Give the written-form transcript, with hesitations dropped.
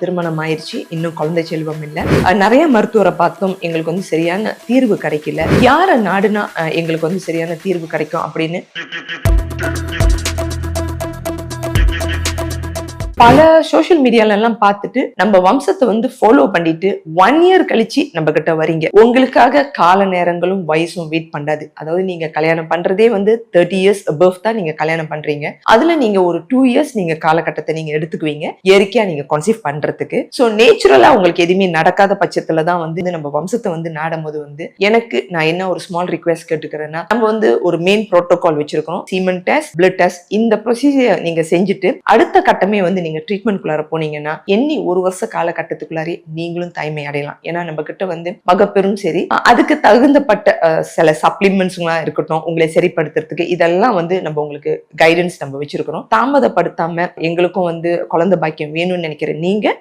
திருமணம் ஆயிடுச்சு, இன்னும் குழந்தை செல்வம் இல்ல. நிறைய மருத்துவரை பார்த்தோம், எங்களுக்கு வந்து சரியான தீர்வு கிடைக்கல. யார நாடுனா எங்களுக்கு வந்து சரியான தீர்வு கிடைக்கும் அப்படின்னு பல சோசியல் மீடியால எல்லாம் பார்த்துட்டு நம்ம வம்சத்தை வந்து ஃபாலோ பண்ணிட்டு 1 இயர் கழிச்சு நம்ம கிட்ட வரீங்க. உங்களுக்காக கால நேரங்களும் வயசும் வெயிட் பண்ணாது. அதாவது நீங்க கல்யாணம் பண்றதே வந்து 30 இயர்ஸ் அபவ் தான் நீங்க கல்யாணம் பண்றீங்க. அதுல நீங்க ஒரு 2 இயர்ஸ் நீங்க காலகட்டத்தை நீங்க எடுத்துக்குவீங்க இயற்கையா நீங்க கன்சீவ் பண்றதுக்கு. சோ நேச்சுரலா உங்களுக்கு எதுவுமே நடக்காத பட்சத்துல தான் வந்து நம்ம வம்சத்தை வந்து நாடும் போது வந்து எனக்கு நான் என்ன ஒரு ஸ்மால் ரிக்வெஸ்ட் கேட்டுக்கிறேன்னா, நம்ம வந்து ஒரு மெயின் புரோட்டோகால் வச்சிருக்கோம். சீமன் டெஸ்ட், பிளட் டெஸ்ட், இந்த ப்ரொசீஜர் நீங்க செஞ்சுட்டு அடுத்த கட்டமே வந்து நீங்க ட்ரீட்மெண்ட்குள்ளார போனீங்கன்னா எண்ணி 1 வருஷ காலகட்டத்துக்குள்ளாரே நீங்களும் தாய்மை அடையலாம். ஏன்னா நம்ம கிட்ட வந்து மகப்பெரும் சரி, அதுக்கு தகுந்தப்பட்ட சில சப்ளிமெண்ட்ஸ்லாம் இருக்கட்டும், உங்களை சரிப்படுத்துறதுக்கு இதெல்லாம் வந்து நம்ம உங்களுக்கு கைடன்ஸ் நம்ம வச்சிருக்கிறோம். தாமதப்படுத்தாம எங்களுக்கும் வந்து குழந்தை பாக்கியம் வேணும்னு நினைக்கிற நீங்க